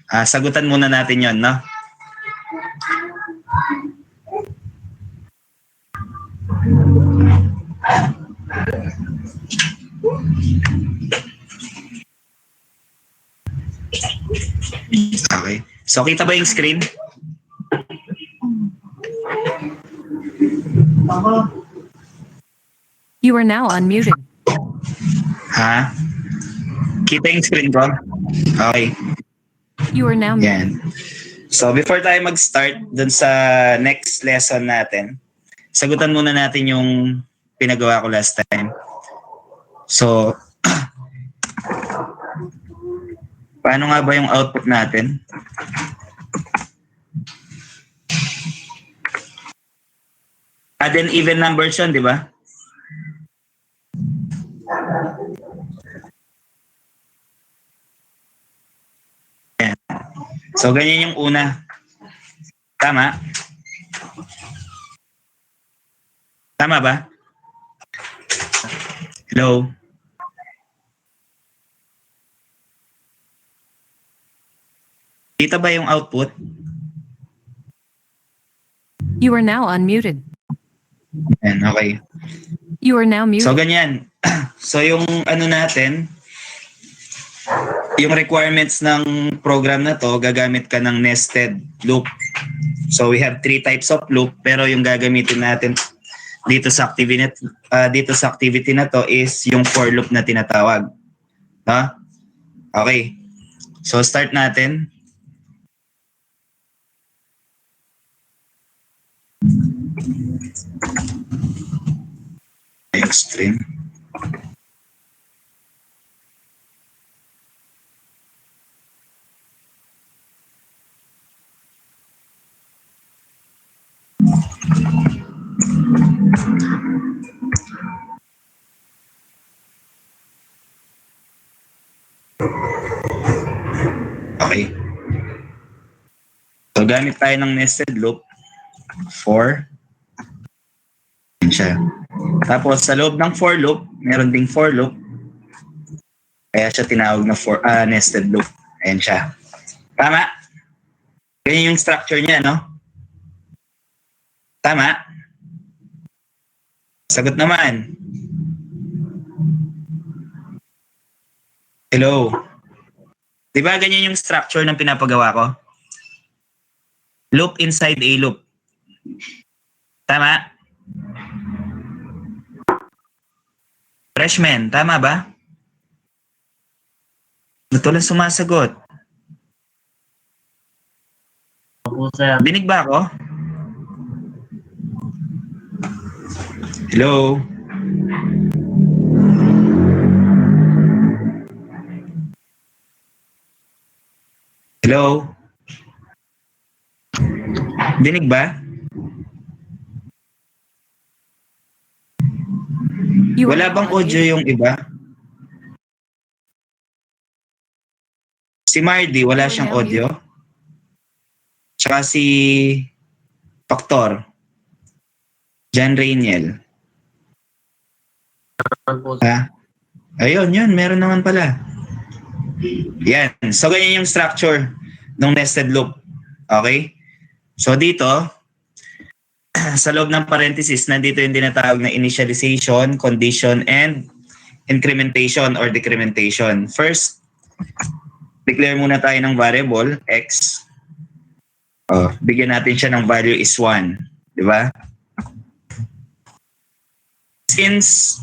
Sagutan muna natin yon, no? Okay. So, kita ba yung screen? You are now unmuted. Ha? Kita yung screen ko? Okay. You are now muted. Yan. So, before tayo mag-start dun sa next lesson natin, sagutan muna natin yung pinagawa ko last time. So, paano nga ba yung output natin? Odd and even numbers yun, di ba? Yan. So, ganyan yung una. Tama? Tama ba? Hello? Kita ba yung output? You are now unmuted. Yan, okay. You are now muted. So, ganyan. So, yung ano natin, yung requirements ng program na to, gagamit ka ng nested loop. So, we have 3 types of loop, pero yung gagamitin natin dito sa activity na to is yung for loop na tinatawag. Ha? Okay. So, start natin. Yung stream. Okay. So, gamit tayo ng nested loop for yan siya. Tapos, sa loob ng for loop, meron ding for loop. Kaya siya tinawag na nested loop. Ayan siya. Tama? Ganyan yung structure niya, no? Tama? Sagot naman. Hello? Di ba ganyan yung structure ng pinapagawa ko? Loop inside a loop. Tama? Freshman, tama ba? Ito lang sumasagot. Opo, sir. Dinig ba ako? Hello? Hello? Dinig ba? You are Wala now bang audio unmuted. yung iba? Si Mardy, wala You are siyang now audio. Tsaka si Factor. John Rainiel. Opo, Ha? Ayun, yun. Meron naman pala. Yan. So, ganyan yung structure ng nested loop. Okay? So, dito, sa loob ng parenthesis, nandito yung tinatawag na initialization, condition, and incrementation or decrementation. First, declare muna tayo ng variable, x. Bigyan natin siya ng value is 1. Di ba? Since,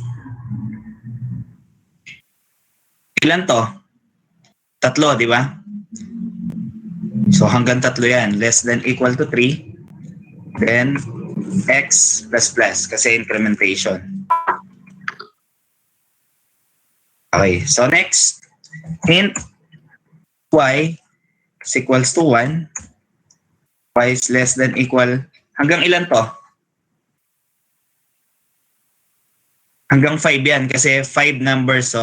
ilan to? 3, di ba? So hanggang 3 yan. Less than equal to 3. Then, x plus plus kasi incrementation. Okay. So next, hint y is equals to 1. Y is less than equal. Hanggang ilan to? Hanggang 5 yan kasi 5 numbers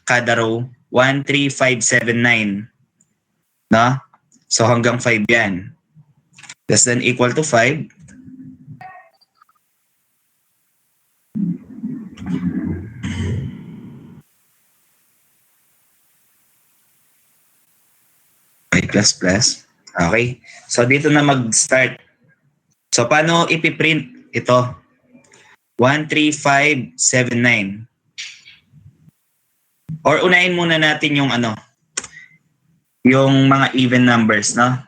kada row. 1, 3, 5, 7, 9. No? So hanggang 5 yan. Less than equal to 5. Okay. Okay. So, dito na mag-start. So, paano ipiprint ito? 13579. Or unahin muna natin yung yung mga even numbers, no?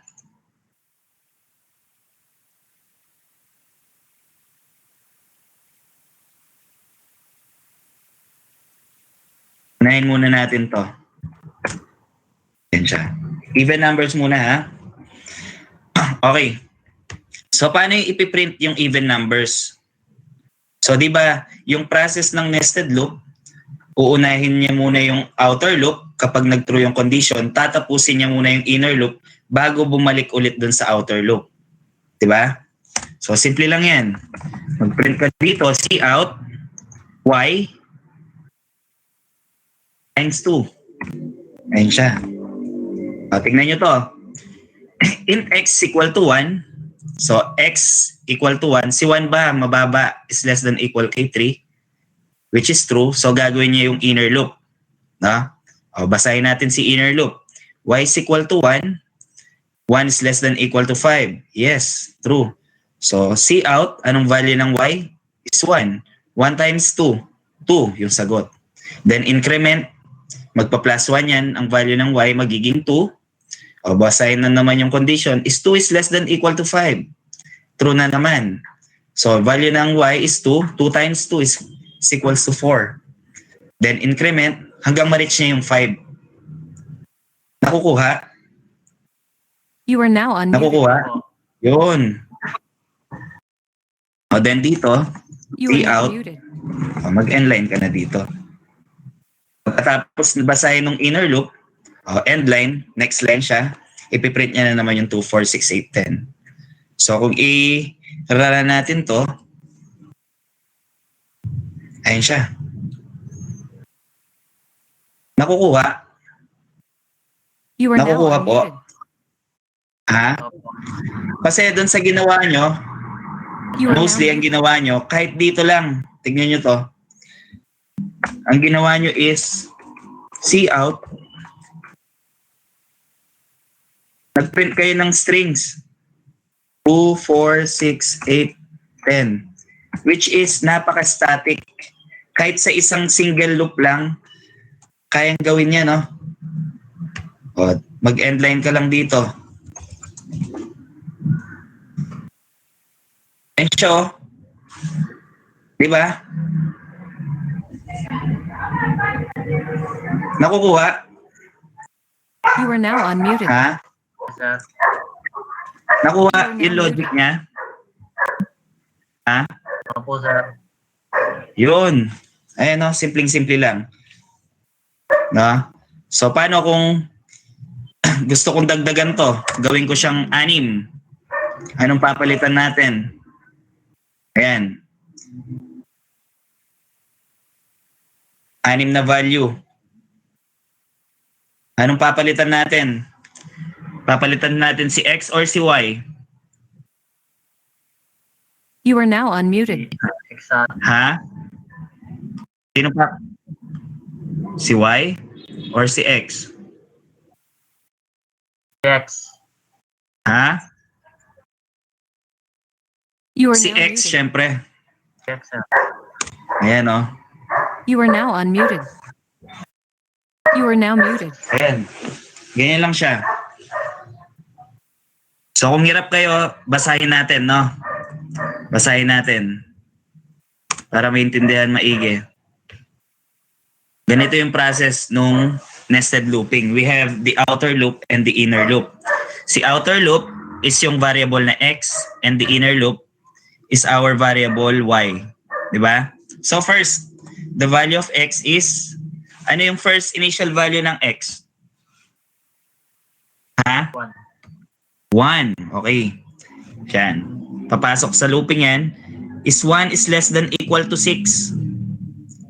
Unahin muna natin to. Yan siya. Even numbers muna, ha? Okay. So, paano yung ipiprint yung even numbers? So, di ba, yung process ng nested loop, uunahin niya muna yung outer loop kapag nag-true yung condition, tatapusin niya muna yung inner loop bago bumalik ulit dun sa outer loop. Di ba? So, simple lang yan. Mag-print ka dito, cout, y, times 2. Ayun siya. O, tingnan nyo to. Int x equal to 1. So, x equal to 1. Si 1 ba, mababa, is less than equal kay 3, which is true. So, gagawin niya yung inner loop. No? O, basahin natin si inner loop. Y is equal to 1. 1 is less than equal to 5. Yes, true. So, cout, anong value ng y? Is 1. 1 times 2. 2 yung sagot. Then, increment, magpa-plus 1 yan. Ang value ng y magiging 2. O, basahin na naman yung condition. Is 2 is less than equal to 5. True na naman. So, value ng y is 2. 2 times 2 is equals to 4. Then, increment, hanggang ma-reach niya yung 5. Nakukuha? You are now unmuted. Nakukuha? Yun. O, then dito, You are now cout, muted. mag-endline ka na dito. Pagkatapos basahin ng inner loop, endline, next line siya, ipiprint niya na naman yung 2, 4, 6, 8, 10. So, kung i-rara natin to, ayun siya. Nakukuha? You are now Nakukuha po. unmuted. Ha? Kasi doon sa ginawa nyo, You are now mostly ang muted. ginawa nyo, kahit dito lang, tignan nyo to. Ang ginawa nyo is cout. Nag-print kayo ng strings. 2, 4, 6, 8, 10. Which is napaka-static. Kahit sa isang single loop lang, kayang gawin niya, no? O, mag-endline ka lang dito. And show. Diba? Nakukuha? You are now unmuted. Ha? Sir. Nakuha yung logic niya? Ha? Opo, sir. Yun. Ayan, no? Simpleng-simple lang. No? So, paano kung gusto kong dagdagan to? Gawin ko siyang 6. Anong papalitan natin? Ayan. 6 na value. Anong papalitan natin? Papalitan natin si X or si Y? You are now unmuted. Exact. Ha? Sino pa? Si Y or si X? X. Ha? You are Si now X, muted. syempre. X, sir. Ayan, oh. You are now unmuted. You are now muted. Ayan. Ganyan lang siya. So kung hirap kayo, basahin natin, no? Basahin natin. Para maintindihan maigi. Ganito yung process nung nested looping. We have the outer loop and the inner loop. Si outer loop is yung variable na x and the inner loop is our variable y. Diba? So first, the value of x is, ano yung first initial value ng x? Ha? 1. 1. Okay. Yan. Papasok sa looping yan. Is 1 is less than equal to 6.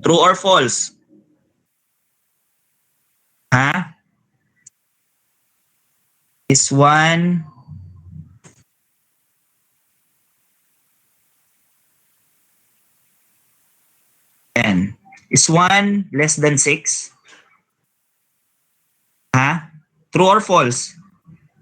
True or false? Ha? Is 1 Yan. Is 1 less than 6? Ha? True or false?